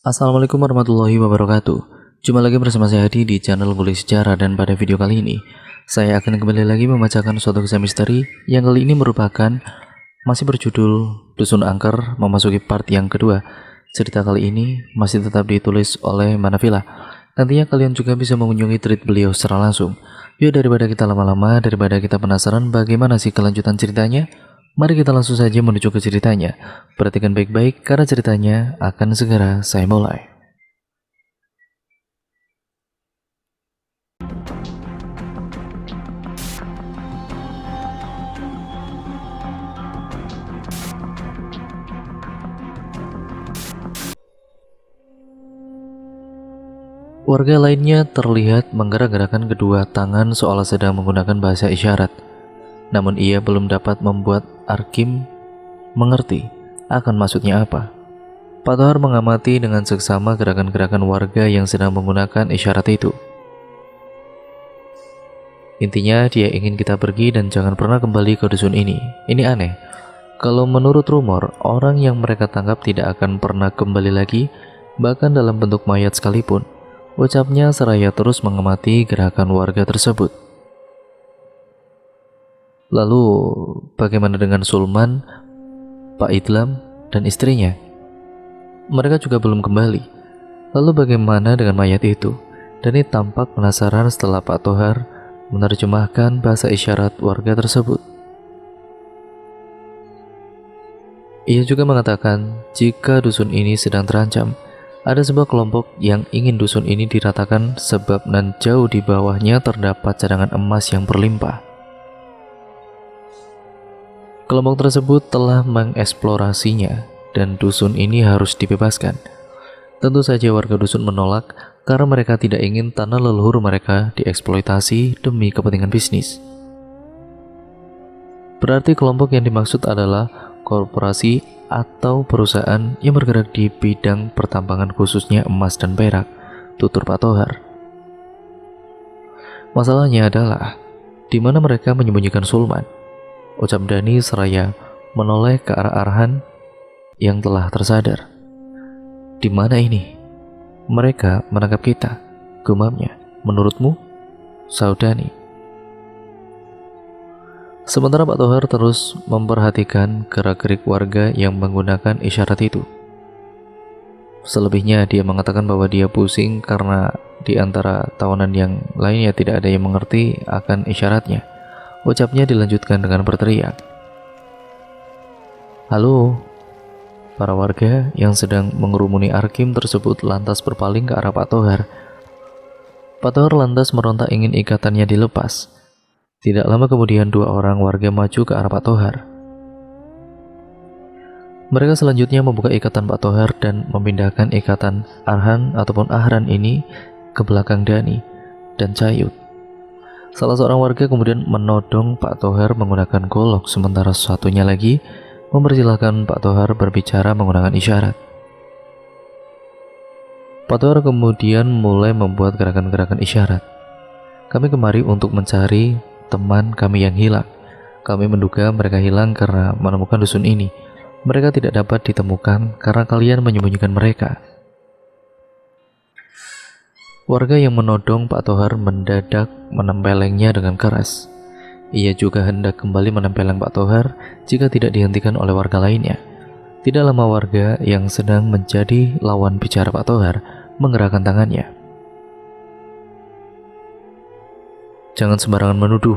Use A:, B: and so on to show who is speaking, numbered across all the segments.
A: Assalamualaikum warahmatullahi wabarakatuh. Jumpa lagi bersama saya Hadi di channel Ngulik Sejarah, dan pada video kali ini saya akan kembali lagi membacakan suatu kisah misteri yang kali ini merupakan masih berjudul Dusun Angker memasuki part yang kedua. Cerita kali ini masih tetap ditulis oleh Manavila. Nantinya kalian juga bisa mengunjungi tweet beliau secara langsung. Yuk, daripada kita lama-lama, daripada kita penasaran bagaimana sih kelanjutan ceritanya, mari kita langsung saja menuju ke ceritanya. Perhatikan baik-baik karena ceritanya akan segera saya mulai. Warga lainnya terlihat menggerak-gerakkan kedua tangan seolah sedang menggunakan bahasa isyarat. Namun ia belum dapat membuat Arkim mengerti akan maksudnya apa. Pak Tohar mengamati dengan seksama gerakan-gerakan warga yang sedang menggunakan isyarat itu. Intinya dia ingin kita pergi dan jangan pernah kembali ke dusun ini. Ini aneh. Kalau menurut rumor, orang yang mereka tangkap tidak akan pernah kembali lagi, bahkan dalam bentuk mayat sekalipun. Ucapnya seraya terus mengamati gerakan warga tersebut. Lalu, bagaimana dengan Sulman, Pak Idlam, dan istrinya? Mereka juga belum kembali. Lalu bagaimana dengan mayat itu? Dani tampak penasaran setelah Pak Tohar menerjemahkan bahasa isyarat warga tersebut. Ia juga mengatakan jika dusun ini sedang terancam, ada sebuah kelompok yang ingin dusun ini diratakan sebab nan jauh di bawahnya terdapat cadangan emas yang berlimpah. Kelompok tersebut telah mengeksplorasinya dan dusun ini harus dibebaskan. Tentu saja warga dusun menolak karena mereka tidak ingin tanah leluhur mereka dieksploitasi demi kepentingan bisnis. Berarti kelompok yang dimaksud adalah korporasi atau perusahaan yang bergerak di bidang pertambangan khususnya emas dan perak, tutur Pak Tohar. Masalahnya adalah di mana mereka menyembunyikan Sulman, ucap Dani seraya menoleh ke arah Arhan yang telah tersadar. Di mana ini? Mereka menangkap kita, gumamnya. Menurutmu? Saudani. Sementara Pak Tohar terus memperhatikan gerak-gerik warga yang menggunakan isyarat itu. Selebihnya dia mengatakan bahwa dia pusing karena di antara tawanan yang lainnya tidak ada yang mengerti akan isyaratnya. Ucapnya dilanjutkan dengan berteriak. Halo. Para warga yang sedang mengerumuni Arkim tersebut lantas berpaling ke arah Pak Tohar. Pak Tohar lantas meronta ingin ikatannya dilepas. Tidak lama kemudian dua orang warga maju ke arah Pak Tohar. Mereka selanjutnya membuka ikatan Pak Tohar dan memindahkan ikatan Arhan ataupun Ahran ini ke belakang Dani dan Cayut. Salah seorang warga kemudian menodong Pak Tohar menggunakan golok, sementara satunya lagi mempersilahkan Pak Tohar berbicara menggunakan isyarat. Pak Tohar kemudian mulai membuat gerakan-gerakan isyarat. Kami kemari untuk mencari teman kami yang hilang. Kami menduga mereka hilang karena menemukan dusun ini. Mereka tidak dapat ditemukan karena kalian menyembunyikan mereka. Warga yang menodong Pak Tohar mendadak menempelengnya dengan keras. Ia juga hendak kembali menempeleng Pak Tohar jika tidak dihentikan oleh warga lainnya. Tidak lama warga yang sedang menjadi lawan bicara Pak Tohar menggerakkan tangannya. Jangan sembarangan menuduh.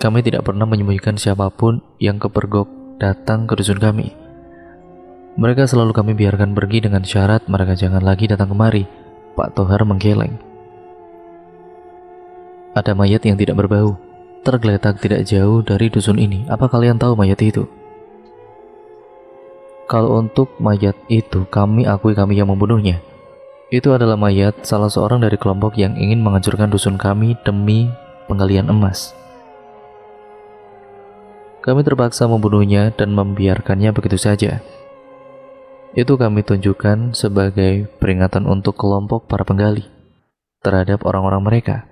A: Kami tidak pernah menyembunyikan siapapun yang kepergok datang ke dusun kami. Mereka selalu kami biarkan pergi dengan syarat mereka jangan lagi datang kemari. Pak Tohar menggeleng. Ada mayat yang tidak berbau, tergeletak tidak jauh dari dusun ini. Apa kalian tahu mayat itu? Kalau untuk mayat itu, kami akui kami yang membunuhnya. Itu adalah mayat salah seorang dari kelompok yang ingin menghancurkan dusun kami demi penggalian emas. Kami terpaksa membunuhnya dan membiarkannya begitu saja. Itu kami tunjukkan sebagai peringatan untuk kelompok para penggali terhadap orang-orang mereka.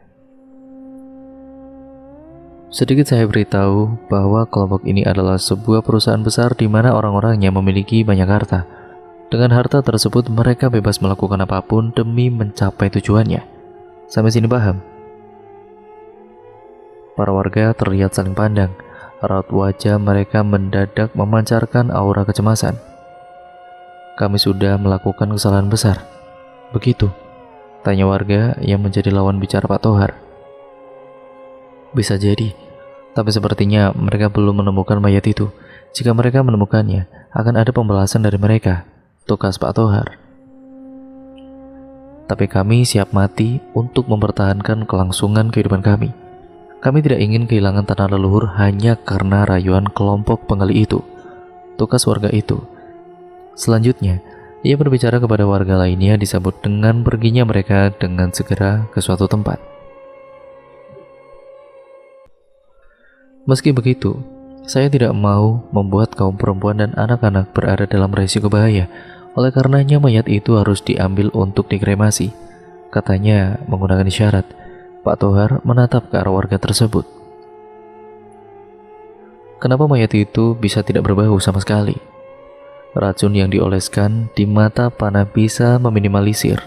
A: Sedikit saya beritahu bahwa kelompok ini adalah sebuah perusahaan besar di mana orang-orangnya memiliki banyak harta. Dengan harta tersebut mereka bebas melakukan apapun demi mencapai tujuannya. Sampai sini paham? Para warga terlihat saling pandang. Raut wajah mereka mendadak memancarkan aura kecemasan. Kami sudah melakukan kesalahan besar. Begitu? Tanya warga yang menjadi lawan bicara Pak Tohar. Bisa jadi, tapi sepertinya mereka belum menemukan mayat itu. Jika mereka menemukannya, akan ada pembalasan dari mereka, tukas Pak Tohar. Tapi kami siap mati untuk mempertahankan kelangsungan kehidupan kami. Kami tidak ingin kehilangan tanah leluhur hanya karena rayuan kelompok penggali itu, tukas warga itu. Selanjutnya, ia berbicara kepada warga lainnya disambut dengan perginya mereka dengan segera ke suatu tempat. Meski begitu, saya tidak mau membuat kaum perempuan dan anak-anak berada dalam risiko bahaya. Oleh karenanya mayat itu harus diambil untuk dikremasi. Katanya menggunakan isyarat. Pak Tohar menatap ke arah warga tersebut. Kenapa mayat itu bisa tidak berbau sama sekali? Racun yang dioleskan di mata panah bisa meminimalisir,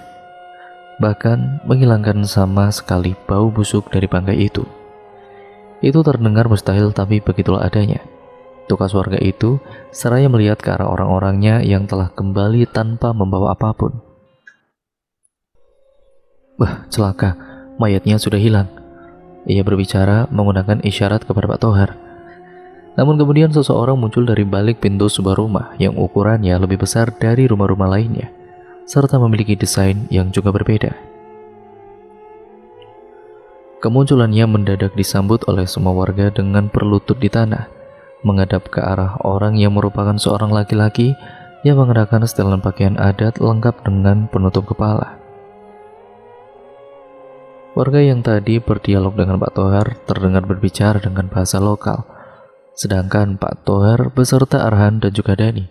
A: bahkan menghilangkan sama sekali bau busuk dari bangkai itu. Itu terdengar mustahil, tapi begitulah adanya. Tukas warga itu seraya melihat ke arah orang-orangnya yang telah kembali tanpa membawa apapun. Wah, celaka, mayatnya sudah hilang. Ia berbicara menggunakan isyarat kepada Pak Tohar. Namun kemudian seseorang muncul dari balik pintu sebuah rumah yang ukurannya lebih besar dari rumah-rumah lainnya, serta memiliki desain yang juga berbeda. Kemunculannya mendadak disambut oleh semua warga dengan berlutut di tanah, menghadap ke arah orang yang merupakan seorang laki-laki yang mengenakan setelan pakaian adat lengkap dengan penutup kepala. Warga yang tadi berdialog dengan Pak Tohar terdengar berbicara dengan bahasa lokal, sedangkan Pak Tohar beserta Arhan dan juga Dani,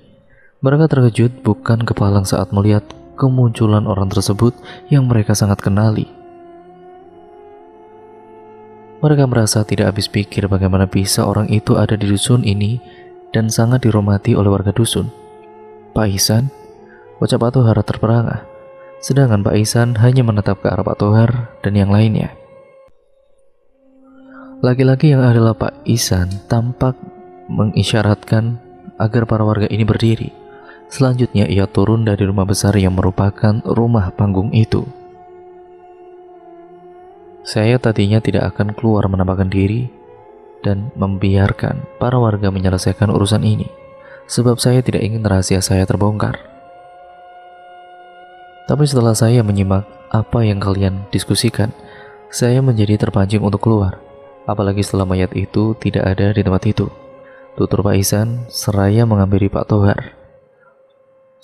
A: mereka terkejut bukan kepalang saat melihat kemunculan orang tersebut yang mereka sangat kenali. Mereka merasa tidak habis pikir bagaimana bisa orang itu ada di dusun ini dan sangat dihormati oleh warga dusun. Pak Ihsan, ucap Pak Tohar terperangah, sedangkan Pak Ihsan hanya menatap ke arah Pak Tohar dan yang lainnya. Laki-laki yang adalah Pak Ihsan tampak mengisyaratkan agar para warga ini berdiri. Selanjutnya ia turun dari rumah besar yang merupakan rumah panggung itu. Saya tadinya tidak akan keluar menampakkan diri dan membiarkan para warga menyelesaikan urusan ini, sebab saya tidak ingin rahasia saya terbongkar. Tapi setelah saya menyimak apa yang kalian diskusikan, saya menjadi terpancing untuk keluar, apalagi setelah mayat itu tidak ada di tempat itu, tutur Pak Ihsan seraya menghampiri Pak Tohar.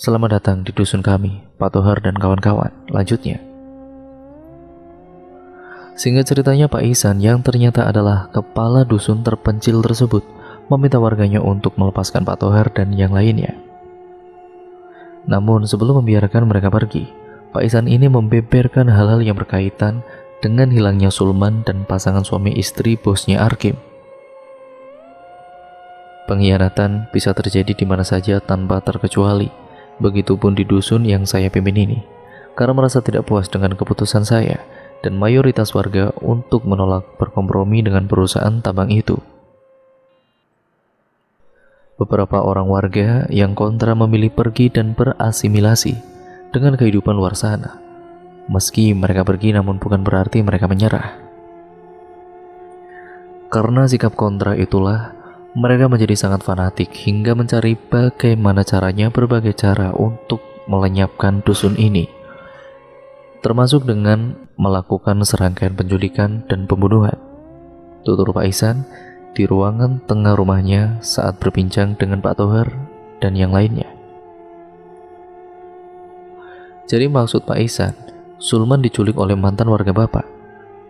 A: Selamat datang di dusun kami, Pak Tohar dan kawan-kawan, lanjutnya. Sehingga ceritanya Pak Ihsan yang ternyata adalah kepala dusun terpencil tersebut meminta warganya untuk melepaskan Pak Tohar dan yang lainnya. Namun sebelum membiarkan mereka pergi, Pak Ihsan ini membeberkan hal-hal yang berkaitan dengan hilangnya Sulman dan pasangan suami istri bosnya Arkim. Pengkhianatan bisa terjadi di mana saja tanpa terkecuali, begitupun di dusun yang saya pimpin ini. Karena merasa tidak puas dengan keputusan saya dan mayoritas warga untuk menolak berkompromi dengan perusahaan tambang itu. Beberapa orang warga yang kontra memilih pergi dan berasimilasi dengan kehidupan luar sana. Meski mereka pergi, namun bukan berarti mereka menyerah. Karena sikap kontra itulah, mereka menjadi sangat fanatik hingga mencari bagaimana caranya berbagai cara untuk melenyapkan dusun ini, termasuk dengan melakukan serangkaian penculikan dan pembunuhan, tutur Pak Ihsan di ruangan tengah rumahnya saat berbincang dengan Pak Tohar dan yang lainnya. Jadi maksud Pak Ihsan, Sulman diculik oleh mantan warga Bapak?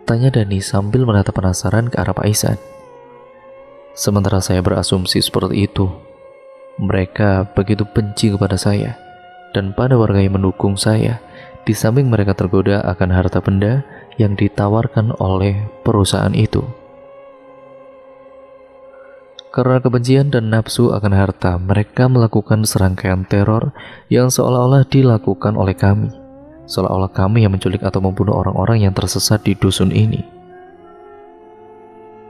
A: Tanya Dani sambil menatap penasaran ke arah Pak Ihsan. Sementara saya berasumsi seperti itu, mereka begitu benci kepada saya dan pada warga yang mendukung saya, di samping mereka tergoda akan harta benda yang ditawarkan oleh perusahaan itu. Karena kebencian dan nafsu akan harta, mereka melakukan serangkaian teror yang seolah-olah dilakukan oleh kami. Seolah-olah kami yang menculik atau membunuh orang-orang yang tersesat di dusun ini.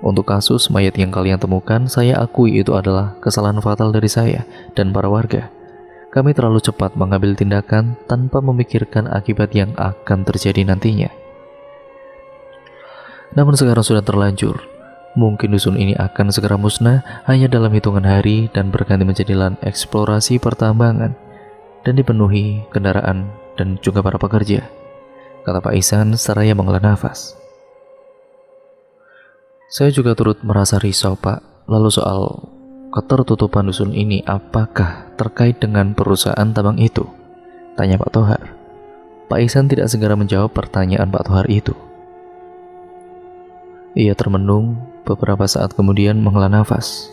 A: Untuk kasus mayat yang kalian temukan, saya akui itu adalah kesalahan fatal dari saya dan para warga. Kami terlalu cepat mengambil tindakan tanpa memikirkan akibat yang akan terjadi nantinya. Namun sekarang sudah terlanjur. Mungkin dusun ini akan segera musnah hanya dalam hitungan hari dan berganti menjadi lahan eksplorasi pertambangan dan dipenuhi kendaraan dan juga para pekerja, kata Pak Ihsan seraya menghela nafas. Saya juga turut merasa risau, Pak. Lalu soal ketertutupan dusun ini, apakah terkait dengan perusahaan tambang itu? Tanya Pak Tohar. Pak Ihsan tidak segera menjawab pertanyaan Pak Tohar itu. Ia termenung beberapa saat kemudian menghela nafas.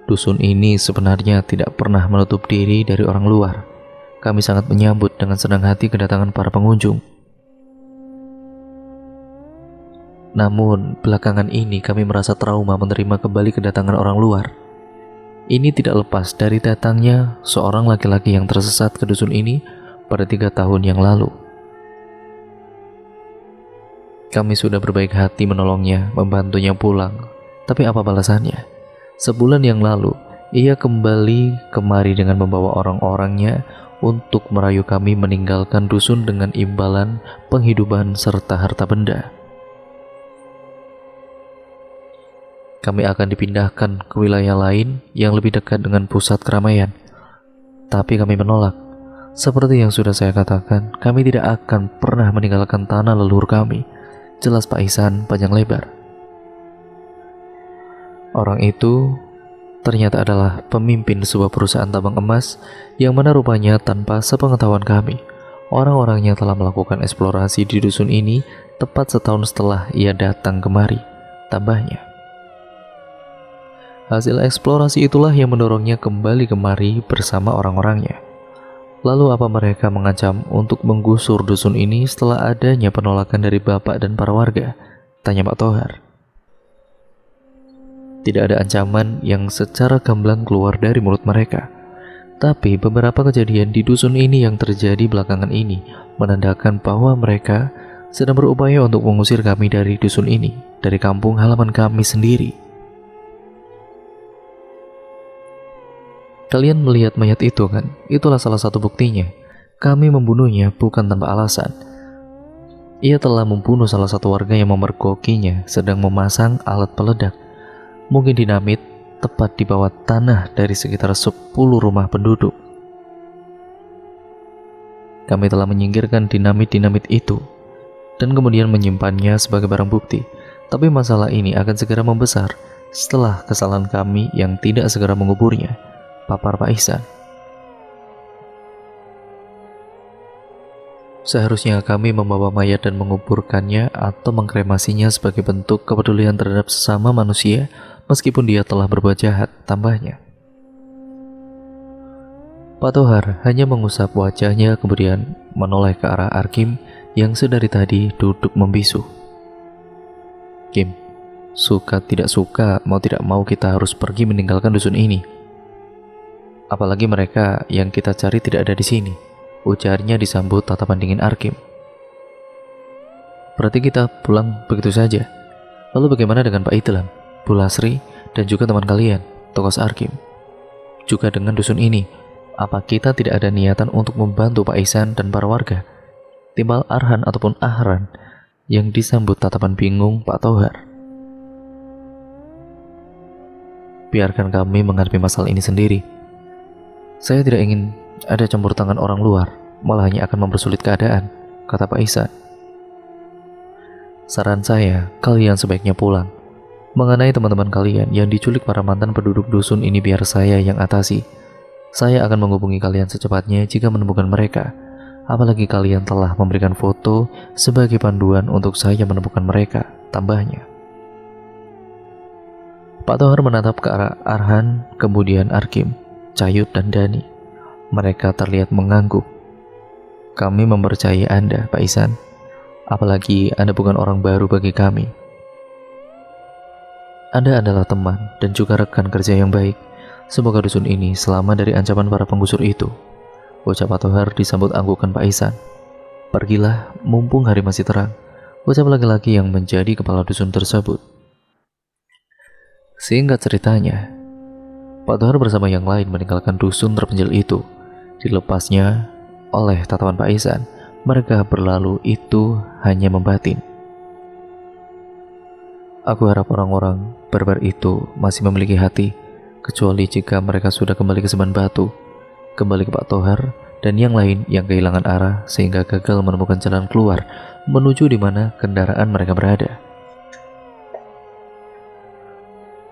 A: Dusun ini sebenarnya tidak pernah menutup diri dari orang luar. Kami sangat menyambut dengan senang hati kedatangan para pengunjung. Namun, belakangan ini kami merasa trauma menerima kembali kedatangan orang luar. Ini tidak lepas dari datangnya seorang laki-laki yang tersesat ke dusun ini pada 3 tahun yang lalu. Kami sudah berbaik hati menolongnya, membantunya pulang. Tapi apa balasannya? Sebulan yang lalu, ia kembali kemari dengan membawa orang-orangnya untuk merayu kami meninggalkan dusun dengan imbalan penghidupan serta harta benda. Kami akan dipindahkan ke wilayah lain yang lebih dekat dengan pusat keramaian. Tapi kami menolak. Seperti yang sudah saya katakan, kami tidak akan pernah meninggalkan tanah leluhur kami. Jelas Pak Ihsan panjang lebar. Orang itu ternyata adalah pemimpin sebuah perusahaan tambang emas yang mana rupanya tanpa sepengetahuan kami, orang-orangnya telah melakukan eksplorasi di dusun ini tepat setahun setelah ia datang kemari, tambahnya. Hasil eksplorasi itulah yang mendorongnya kembali kemari bersama orang-orangnya. Lalu apa mereka mengancam untuk menggusur dusun ini setelah adanya penolakan dari bapak dan para warga? Tanya Pak Tohar. Tidak ada ancaman yang secara gamblang keluar dari mulut mereka. Tapi beberapa kejadian di dusun ini yang terjadi belakangan ini menandakan bahwa mereka sedang berupaya untuk mengusir kami dari dusun ini, dari kampung halaman kami sendiri. Kalian melihat mayat itu kan? Itulah salah satu buktinya. Kami membunuhnya bukan tanpa alasan. Ia telah membunuh salah satu warga yang memergokinya sedang memasang alat peledak. Mungkin dinamit tepat di bawah tanah dari sekitar 10 rumah penduduk. Kami telah menyingkirkan dinamit-dinamit itu dan kemudian menyimpannya sebagai barang bukti. Tapi masalah ini akan segera membesar setelah kesalahan kami yang tidak segera menguburnya, papar Pak Ihsan. Seharusnya kami membawa mayat dan menguburkannya atau mengkremasinya sebagai bentuk kepedulian terhadap sesama manusia meskipun dia telah berbuat jahat, tambahnya. Pak Tohar hanya mengusap wajahnya kemudian menoleh ke arah Arkim yang sedari tadi duduk membisu. Kim, suka tidak suka, mau tidak mau kita harus pergi meninggalkan dusun ini. Apalagi mereka yang kita cari tidak ada di sini, ujarnya disambut tatapan dingin Arkim. Berarti kita pulang begitu saja. Lalu bagaimana dengan Pak Idlam, Bu Lasri, dan juga teman kalian, Tokos Arkim? Juga dengan dusun ini, apa kita tidak ada niatan untuk membantu Pak Ihsan dan para warga? Timbal Arhan ataupun Ahran yang disambut tatapan bingung Pak Tohar. Biarkan kami menghadapi masalah ini sendiri. Saya tidak ingin ada campur tangan orang luar, malah hanya akan mempersulit keadaan, kata Pak Ihsan. Saran saya, kalian sebaiknya pulang. Mengenai teman-teman kalian yang diculik para mantan penduduk dusun ini biar saya yang atasi. Saya akan menghubungi kalian secepatnya jika menemukan mereka. Apalagi kalian telah memberikan foto sebagai panduan untuk saya menemukan mereka, tambahnya. Pak Tohar menatap ke arah Arhan, kemudian Arkim, Cayut, dan Dani. Mereka terlihat mengangguk. Kami mempercayai Anda, Pak Ihsan. Apalagi Anda bukan orang baru bagi kami. Anda adalah teman dan juga rekan kerja yang baik. Semoga dusun ini selamat dari ancaman para penggusur itu. Ucap Pak Tohar disambut anggukan Pak Ihsan. Pergilah, mumpung hari masih terang, ucap laki-laki yang menjadi kepala dusun tersebut. Singkat ceritanya, Pak Tohar bersama yang lain meninggalkan dusun terpencil itu. Dilepasnya oleh tatapan Pak Ihsan, mereka berlalu itu hanya membatin. Aku harap orang-orang barbar itu masih memiliki hati, kecuali jika mereka sudah kembali ke Seban Batu, kembali ke Pak Tohar dan yang lain yang kehilangan arah sehingga gagal menemukan jalan keluar menuju di mana kendaraan mereka berada.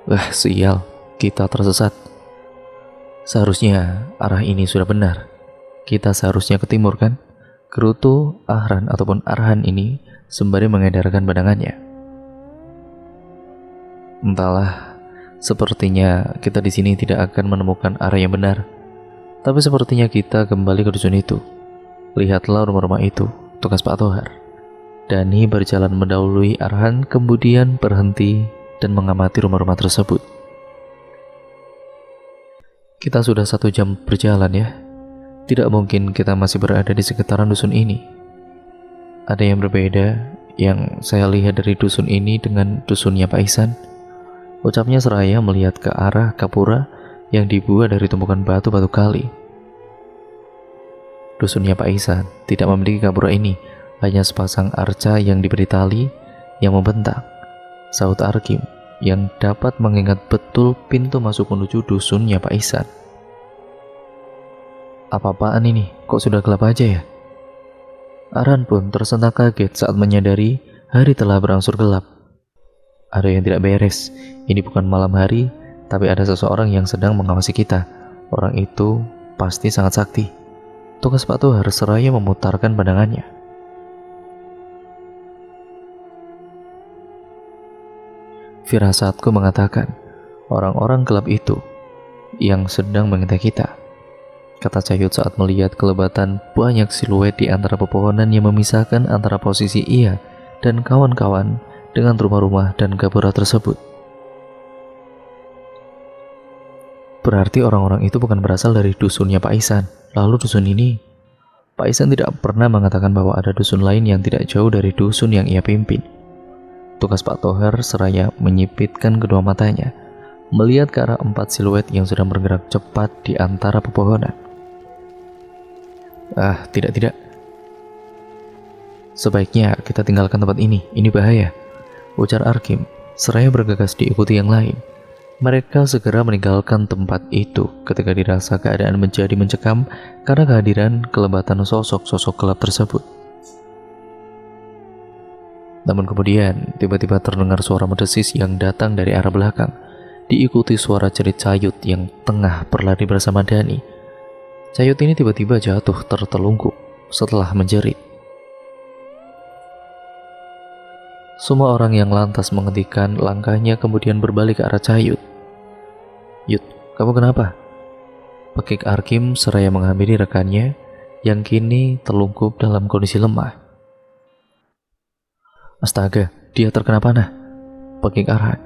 A: Wah, sial, kita tersesat. Seharusnya arah ini sudah benar. Kita seharusnya ke timur, kan? Gerutu Ahran ataupun Arhan ini sembari mengedarkan badangannya. Entahlah, sepertinya kita di sini tidak akan menemukan arah yang benar. Tapi sepertinya kita kembali ke dusun itu. Lihatlah rumah-rumah itu, tugas Pak Tohar. Dani berjalan mendahului Arhan, kemudian berhenti dan mengamati rumah-rumah tersebut. Kita sudah 1 jam berjalan ya. Tidak mungkin kita masih berada di sekitaran dusun ini. Ada yang berbeda yang saya lihat dari dusun ini dengan dusunnya Pak Ihsan, ucapnya seraya melihat ke arah kapura yang dibuat dari tumpukan batu-batu kali. Dusunnya Pak Ihsan tidak memiliki kapura ini, hanya sepasang arca yang diberi tali yang membentang, sahut Arkim yang dapat mengingat betul pintu masuk menuju dusunnya Pak Ihsan. Apa-apaan ini? Kok sudah gelap aja ya? Arhan pun tersentak kaget saat menyadari hari telah berangsur gelap. Ada yang tidak beres. Ini bukan malam hari, tapi ada seseorang yang sedang mengawasi kita. Orang itu pasti sangat sakti. Tugas Pak Tohar seraya memutarkan pandangannya. Firasatku mengatakan, orang-orang gelap itu yang sedang mengintai kita, kata Cayut saat melihat kelebatan banyak siluet di antara pepohonan yang memisahkan antara posisi ia dan kawan-kawan dengan rumah-rumah dan gapura tersebut. Berarti orang-orang itu bukan berasal dari dusunnya Pak Ihsan. Lalu dusun ini, Pak Ihsan tidak pernah mengatakan bahwa ada dusun lain yang tidak jauh dari dusun yang ia pimpin. Tugas Pak Tohar seraya menyipitkan kedua matanya, melihat ke arah 4 siluet yang sedang bergerak cepat di antara pepohonan. Tidak. Sebaiknya kita tinggalkan tempat ini bahaya, ujar Arkim, seraya bergegas diikuti yang lain. Mereka segera meninggalkan tempat itu ketika dirasa keadaan menjadi mencekam karena kehadiran kelebatan sosok-sosok gelap tersebut. Namun kemudian tiba-tiba terdengar suara mendesis yang datang dari arah belakang, diikuti suara jerit Cayut yang tengah berlari bersama Dani. Cayut ini tiba-tiba jatuh tertelungkup setelah menjerit. Semua orang yang lantas menghentikan langkahnya kemudian berbalik ke arah Cayut. Yut, kamu kenapa? Pekik Arkim seraya menghampiri rekannya yang kini terlungkup dalam kondisi lemah. Astaga, dia terkena panah, pekik Arhan.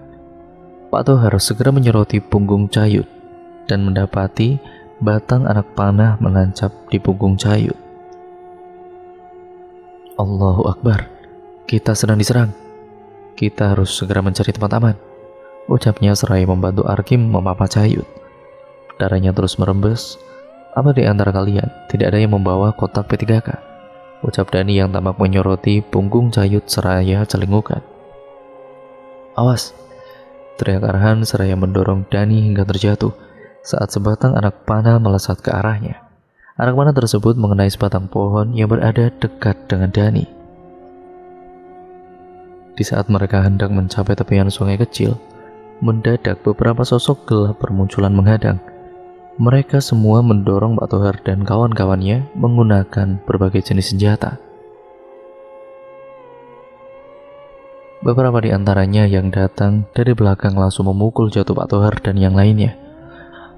A: Pak Tohar segera menyoroti punggung Cayut dan mendapati batang anak panah menancap di punggung Cayut. Allahu Akbar, kita sedang diserang. Kita harus segera mencari tempat aman, ucapnya seraya membantu Arkim memapa Cayut. Darahnya terus merembes. Apa di antara kalian tidak ada yang membawa kotak P3K? Ucap Dani yang tampak menyoroti punggung Cayut seraya celingukan. Awas, teriak Arhan seraya mendorong Dani hingga terjatuh saat sebatang anak panah melesat ke arahnya. Anak panah tersebut mengenai sebatang pohon yang berada dekat dengan Dani. Di saat mereka hendak mencapai tepian sungai kecil, mendadak beberapa sosok gelap bermunculan menghadang. Mereka semua mendorong Pak Tohar dan kawan-kawannya menggunakan berbagai jenis senjata. Beberapa di antaranya yang datang dari belakang langsung memukul jatuh Pak Tohar dan yang lainnya.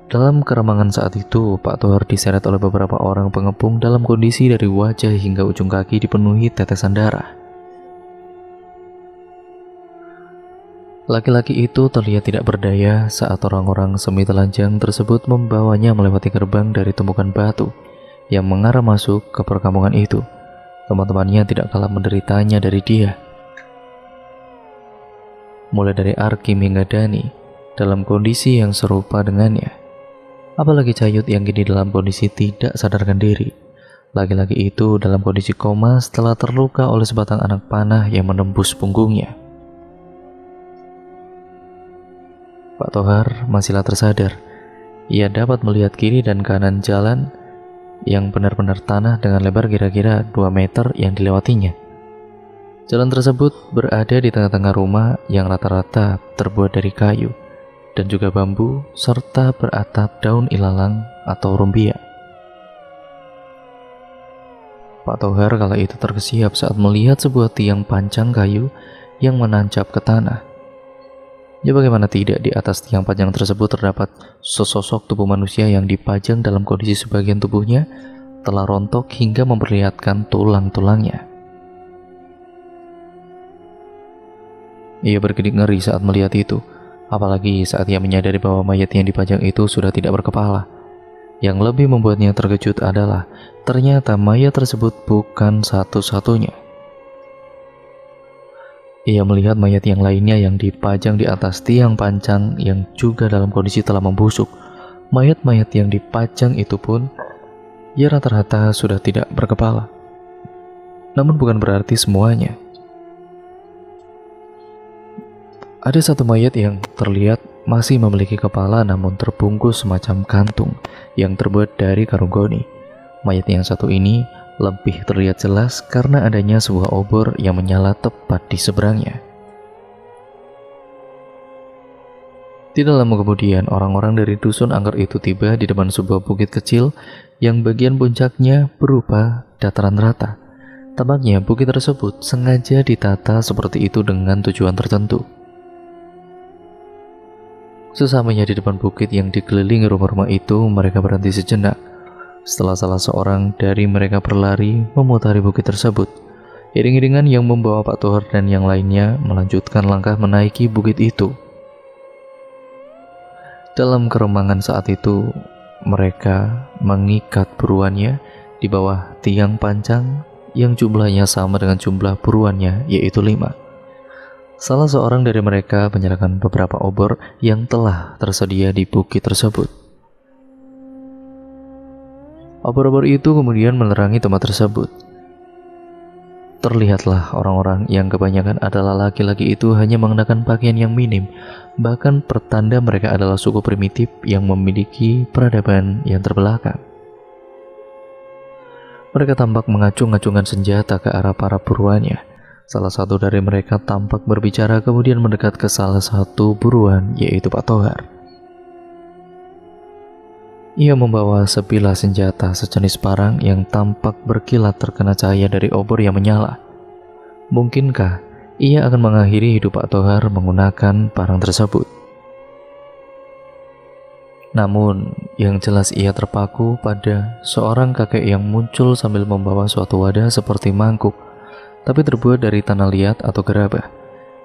A: Dalam keremangan saat itu, Pak Tohar diseret oleh beberapa orang pengepung dalam kondisi dari wajah hingga ujung kaki dipenuhi tetesan darah. Laki-laki itu terlihat tidak berdaya saat orang-orang semi telanjang tersebut membawanya melewati gerbang dari tumpukan batu yang mengarah masuk ke perkampungan itu. Teman-temannya tidak kalah menderitanya dari dia. Mulai dari Arkim hingga Dani dalam kondisi yang serupa dengannya. Apalagi Cayut yang kini dalam kondisi tidak sadarkan diri. Laki-laki itu dalam kondisi koma setelah terluka oleh sebatang anak panah yang menembus punggungnya. Pak Tohar masihlah tersadar. Ia dapat melihat kiri dan kanan jalan yang benar-benar tanah dengan lebar kira-kira 2 meter yang dilewatinya. Jalan tersebut berada di tengah-tengah rumah yang rata-rata terbuat dari kayu dan juga bambu serta beratap daun ilalang atau rumbia. Pak Tohar kala itu terkesiap saat melihat sebuah tiang pancang kayu yang menancap ke tanah. Ya bagaimana tidak, di atas tiang panjang tersebut terdapat sesosok tubuh manusia yang dipajang dalam kondisi sebagian tubuhnya telah rontok hingga memperlihatkan tulang-tulangnya. Ia berkedip ngeri saat melihat itu, apalagi saat ia menyadari bahwa mayat yang dipajang itu sudah tidak berkepala. Yang lebih membuatnya terkejut adalah ternyata mayat tersebut bukan satu-satunya. Ia melihat mayat yang lainnya yang dipajang di atas tiang pancang yang juga dalam kondisi telah membusuk. Mayat-mayat yang dipajang itu pun ya rata-rata sudah tidak berkepala. Namun bukan berarti semuanya. Ada satu mayat yang terlihat masih memiliki kepala namun terbungkus semacam kantung yang terbuat dari karung goni. Mayat yang satu ini lebih terlihat jelas karena adanya sebuah obor yang menyala tepat di seberangnya. Tidak lama kemudian, orang-orang dari dusun angker itu tiba di depan sebuah bukit kecil yang bagian puncaknya berupa dataran rata. Tampaknya bukit tersebut sengaja ditata seperti itu dengan tujuan tertentu. Sesamanya di depan bukit yang dikelilingi rumah-rumah itu, mereka berhenti sejenak. Setelah salah seorang dari mereka berlari memutari bukit tersebut, iring-iringan yang membawa Pak Tohar dan yang lainnya melanjutkan langkah menaiki bukit itu. Dalam keremangan saat itu, mereka mengikat buruannya di bawah tiang pancang yang jumlahnya sama dengan jumlah buruannya, yaitu 5. Salah seorang dari mereka menyerahkan beberapa obor yang telah tersedia di bukit tersebut. Obor-obor itu kemudian menerangi tempat tersebut. Terlihatlah orang-orang yang kebanyakan adalah laki-laki itu hanya mengenakan pakaian yang minim, bahkan pertanda mereka adalah suku primitif yang memiliki peradaban yang terbelakang. Mereka tampak mengacung-acungkan senjata ke arah para buruannya. Salah satu dari mereka tampak berbicara kemudian mendekat ke salah satu buruan, yaitu Pak Tohar. Ia membawa sebilah senjata sejenis parang yang tampak berkilat terkena cahaya dari obor yang menyala. Mungkinkah ia akan mengakhiri hidup Pak Tohar menggunakan parang tersebut? Namun, yang jelas ia terpaku pada seorang kakek yang muncul sambil membawa suatu wadah seperti mangkuk, tapi terbuat dari tanah liat atau gerabah.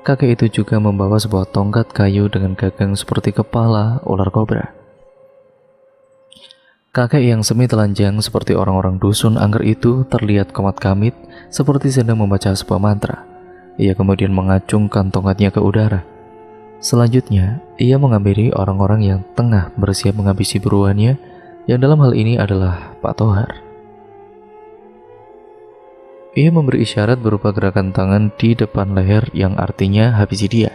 A: Kakek itu juga membawa sebuah tongkat kayu dengan gagang seperti kepala ular kobra. Kakek yang semi telanjang seperti orang-orang dusun angker itu terlihat komat kamit seperti sedang membaca sebuah mantra. Ia kemudian mengacungkan tongkatnya ke udara. Selanjutnya, ia menghampiri orang-orang yang tengah bersiap menghabisi buruannya, yang dalam hal ini adalah Pak Tohar. Ia memberi isyarat berupa gerakan tangan di depan leher yang artinya habisi dia,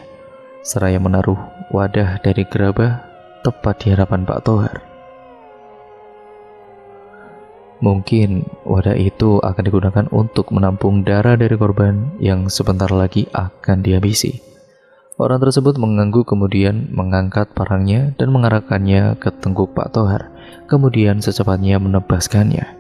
A: seraya menaruh wadah dari gerabah tepat di hadapan Pak Tohar. Mungkin wadah itu akan digunakan untuk menampung darah dari korban yang sebentar lagi akan dihabisi. Orang tersebut mengangguk kemudian mengangkat parangnya dan mengarahkannya ke tengkuk Pak Tohar, kemudian secepatnya menebaskannya.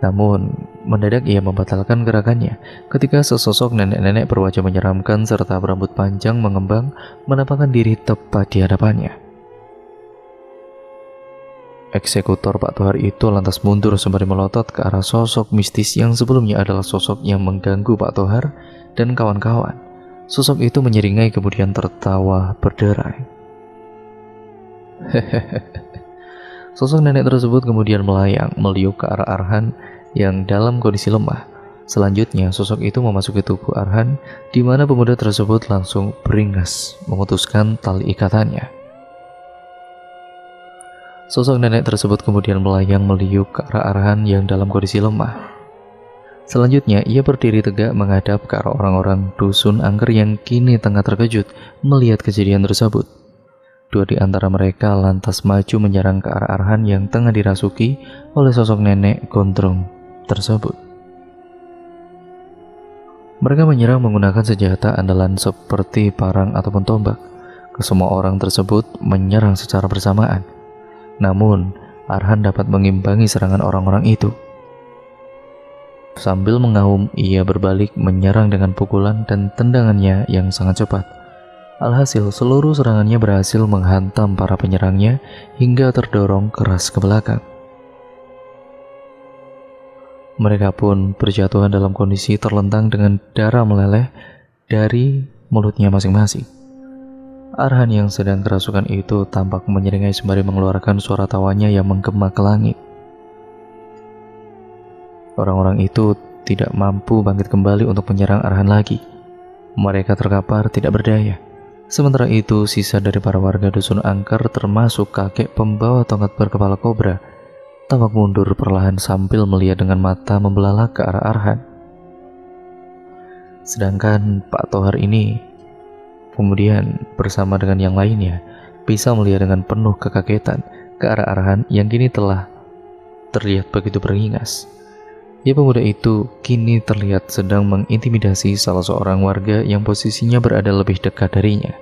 A: Namun, mendadak ia membatalkan gerakannya ketika sesosok nenek-nenek berwajah menyeramkan serta berambut panjang mengembang menampakkan diri tepat di hadapannya. Eksekutor Pak Tohar itu lantas mundur sembari melotot ke arah sosok mistis yang sebelumnya adalah sosok yang mengganggu Pak Tohar dan kawan-kawan. Sosok itu menyeringai kemudian tertawa berderai. Sosok nenek tersebut kemudian melayang meliuk ke arah Arhan yang dalam kondisi lemah. Selanjutnya, sosok itu memasuki tubuh Arhan, di mana pemuda tersebut langsung beringas memutuskan tali ikatannya. Sosok nenek tersebut kemudian melayang meliuk ke arah Arhan yang dalam kondisi lemah. Selanjutnya, ia berdiri tegak menghadap ke arah orang-orang dusun angker yang kini tengah terkejut melihat kejadian tersebut. Dua di antara mereka lantas maju menyerang ke arah Arhan yang tengah dirasuki oleh sosok nenek gondrong tersebut. Mereka menyerang menggunakan senjata andalan seperti parang ataupun tombak. Kesemua orang tersebut menyerang secara bersamaan. Namun, Arhan dapat mengimbangi serangan orang-orang itu. Sambil mengaum, ia berbalik menyerang dengan pukulan dan tendangannya yang sangat cepat. Alhasil, seluruh serangannya berhasil menghantam para penyerangnya hingga terdorong keras ke belakang. Mereka pun berjatuhan dalam kondisi terlentang dengan darah meleleh dari mulutnya masing-masing. Arhan yang sedang kerasukan itu tampak menyeringai sembari mengeluarkan suara tawanya yang menggema ke langit. Orang-orang itu tidak mampu bangkit kembali untuk menyerang Arhan lagi. Mereka terkapar tidak berdaya. Sementara itu, sisa dari para warga dusun angker termasuk kakek pembawa tongkat berkepala kobra tampak mundur perlahan sambil melihat dengan mata membelalak ke arah Arhan. Sedangkan Pak Tohar ini kemudian bersama dengan yang lainnya bisa melihat dengan penuh kekagetan ke arah Arhan yang kini telah terlihat begitu beringas. Ya, pemuda itu kini terlihat sedang mengintimidasi salah seorang warga yang posisinya berada lebih dekat darinya.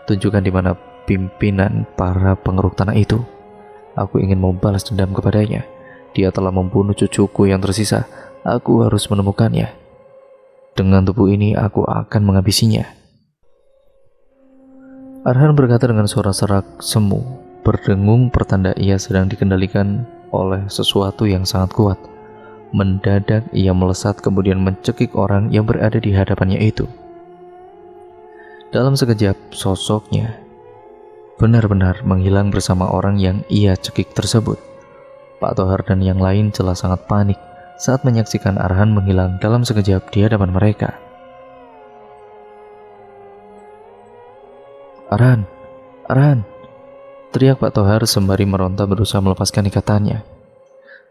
A: Tunjukkan di mana pimpinan para pengeruk tanah itu. Aku ingin membalas dendam kepadanya. Dia telah membunuh cucuku yang tersisa. Aku harus menemukannya. Dengan tubuh ini aku akan menghabisinya. Arhan berkata dengan suara serak semu, berdengung pertanda ia sedang dikendalikan oleh sesuatu yang sangat kuat. Mendadak ia melesat kemudian mencekik orang yang berada di hadapannya itu. Dalam sekejap, sosoknya benar-benar menghilang bersama orang yang ia cekik tersebut. Pak Tohar dan yang lain jelas sangat panik saat menyaksikan Arhan menghilang dalam sekejap di hadapan mereka. Arhan, Arhan, teriak Pak Tohar sembari meronta berusaha melepaskan ikatannya.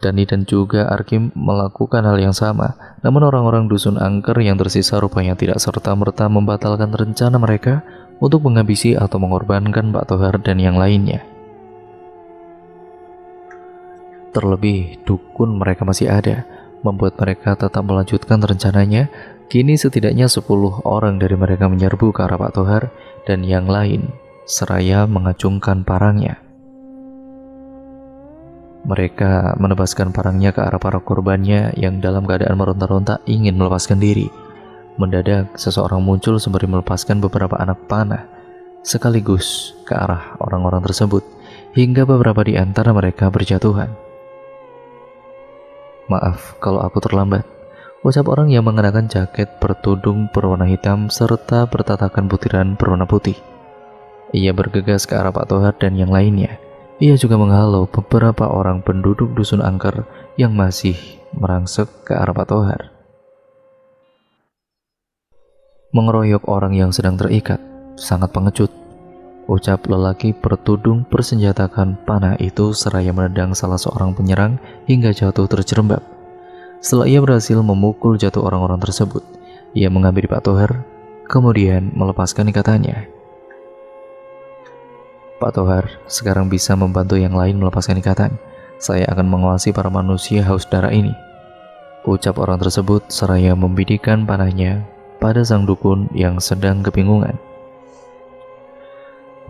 A: Dani dan juga Arkim melakukan hal yang sama, namun orang-orang dusun angker yang tersisa rupanya tidak serta-merta membatalkan rencana mereka untuk menghabisi atau mengorbankan Pak Tohar dan yang lainnya. Terlebih, dukun mereka masih ada, membuat mereka tetap melanjutkan rencananya. Kini setidaknya 10 orang dari mereka menyerbu ke arah Pak Tohar dan yang lain, seraya mengacungkan parangnya. Mereka menebaskan parangnya ke arah para korbannya yang dalam keadaan meronta-ronta ingin melepaskan diri. Mendadak, seseorang muncul sembari melepaskan beberapa anak panah sekaligus ke arah orang-orang tersebut, hingga beberapa di antara mereka berjatuhan. Maaf kalau aku terlambat, ucap orang yang mengenakan jaket bertudung berwarna hitam serta bertatakan butiran berwarna putih. Ia bergegas ke arah Pak Tohar dan yang lainnya. Ia juga menghalau beberapa orang penduduk dusun angker yang masih merangsek ke arah Pak Tohar. Mengeroyok orang yang sedang terikat sangat pengecut, ucap lelaki bertudung bersenjatakan panah itu seraya menendang salah seorang penyerang hingga jatuh terjerembab. Setelah ia berhasil memukul jatuh orang-orang tersebut, ia menghampiri Pak Tohar, kemudian melepaskan ikatannya. Pak Tohar, sekarang bisa membantu yang lain melepaskan ikatan. Saya akan menguasai para manusia haus darah ini, ucap orang tersebut seraya membidikan panahnya pada sang dukun yang sedang kebingungan.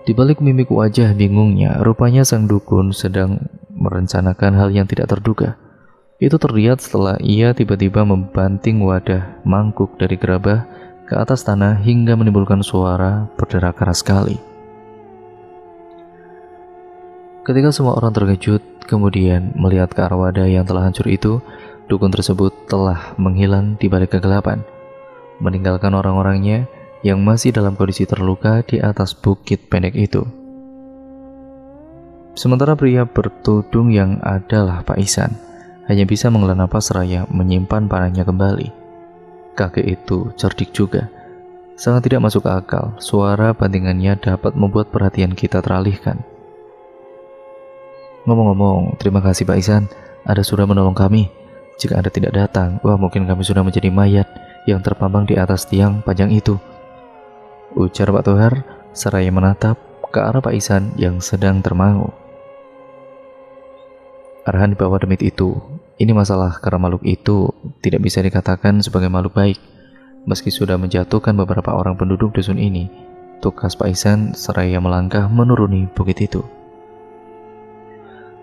A: Di balik mimik wajah bingungnya, rupanya sang dukun sedang merencanakan hal yang tidak terduga. Itu terlihat setelah ia tiba-tiba membanting wadah mangkuk dari gerabah ke atas tanah hingga menimbulkan suara berderak keras sekali. Ketika semua orang terkejut, kemudian melihat ke arah wadah yang telah hancur itu, dukun tersebut telah menghilang di balik kegelapan. meninggalkan orang-orangnya yang masih dalam kondisi terluka di atas bukit pendek itu. Sementara pria bertudung yang adalah Pak Ihsan hanya bisa menghela napas seraya menyimpan panahnya kembali. Kakek itu cerdik juga. Sangat tidak masuk akal, suara bantingannya dapat membuat perhatian kita teralihkan. Ngomong-ngomong, terima kasih Pak Ihsan, Anda sudah menolong kami. Jika Anda tidak datang, wah mungkin kami sudah menjadi mayat yang terpampang di atas tiang panjang itu, ujar Pak Tohar seraya menatap ke arah Pak Ihsan yang sedang termangu. Arahan di bawah demit itu. Ini masalah karena makhluk itu tidak bisa dikatakan sebagai makhluk baik. Meski sudah menjatuhkan beberapa orang penduduk dusun ini, tugas Pak Ihsan seraya melangkah menuruni bukit itu.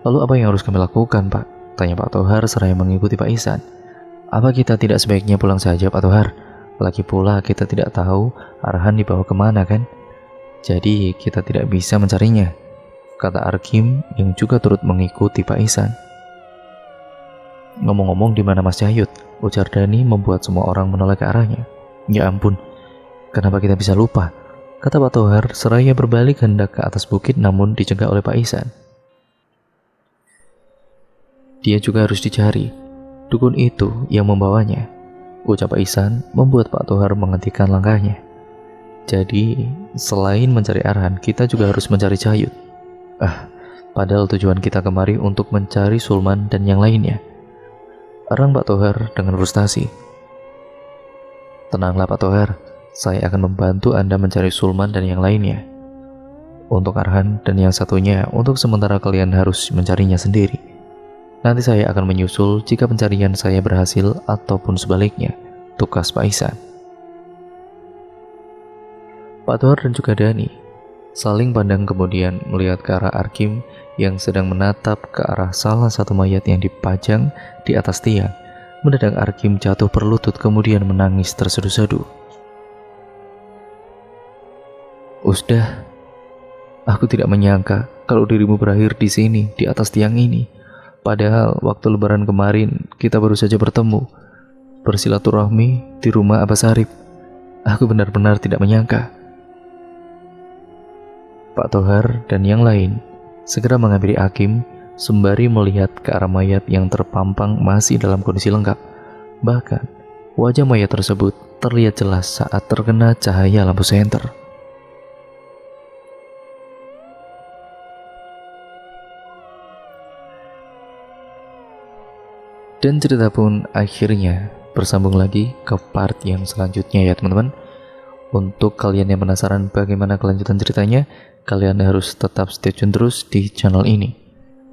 A: Lalu apa yang harus kami lakukan, Pak? Tanya Pak Tohar seraya mengikuti Pak Ihsan. Apa kita tidak sebaiknya pulang saja, Pak Tohar? Lagi pula kita tidak tahu arahan dibawa kemana kan? Jadi kita tidak bisa mencarinya, kata Arkim yang juga turut mengikuti Pak Ihsan. Ngomong-ngomong, di mana Mas Cayut? Ujar Dani membuat semua orang menoleh ke arahnya. Ya ampun, kenapa kita bisa lupa? Kata Pak Tohar seraya berbalik hendak ke atas bukit namun dicegah oleh Pak Ihsan. Dia juga harus dicari. Dukun itu yang membawanya, ucap Pak Ihsan membuat Pak Tohar menghentikan langkahnya. Jadi, selain mencari arahan, kita juga harus mencari Cayut. Padahal tujuan kita kemari untuk mencari Sulman dan yang lainnya. Erang Pak Tohar dengan frustasi. Tenanglah Pak Tohar, saya akan membantu Anda mencari Sulman dan yang lainnya. Untuk Arhan dan yang satunya, untuk sementara kalian harus mencarinya sendiri. Nanti saya akan menyusul jika pencarian saya berhasil ataupun sebaliknya, tugas Pak Ihsan. Pak Tohar dan juga Dani saling pandang kemudian melihat ke arah Arkim yang sedang menatap ke arah salah satu mayat yang dipajang di atas tiang. Mendadak Arkim jatuh berlutut kemudian menangis terseduh-seduh. Usdah, aku tidak menyangka kalau dirimu berakhir di sini, di atas tiang ini. Padahal waktu lebaran kemarin kita baru saja bertemu, bersilaturahmi di rumah Abah Sarip. Aku benar-benar tidak menyangka. Pak Tohar dan yang lain segera menghampiri Hakim sembari melihat ke arah mayat yang terpampang masih dalam kondisi lengkap. Bahkan wajah mayat tersebut terlihat jelas saat terkena cahaya lampu senter. Dan cerita pun akhirnya bersambung lagi ke part yang selanjutnya ya teman-teman. Untuk kalian yang penasaran bagaimana kelanjutan ceritanya, kalian harus tetap stay tune terus di channel ini.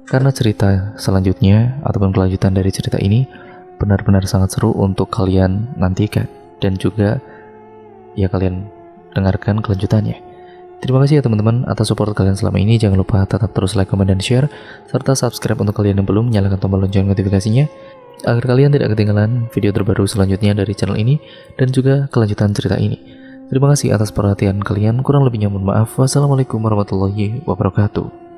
A: Karena cerita selanjutnya ataupun kelanjutan dari cerita ini benar-benar sangat seru untuk kalian nantikan. Dan juga ya kalian dengarkan kelanjutannya. Terima kasih ya teman-teman atas support kalian selama ini. Jangan lupa tetap terus like, comment, dan share. Serta subscribe untuk kalian yang belum, nyalakan tombol lonceng notifikasinya agar kalian tidak ketinggalan video terbaru selanjutnya dari channel ini dan juga kelanjutan cerita ini. Terima kasih atas perhatian kalian, kurang lebihnya mohon maaf. Wassalamualaikum warahmatullahi wabarakatuh.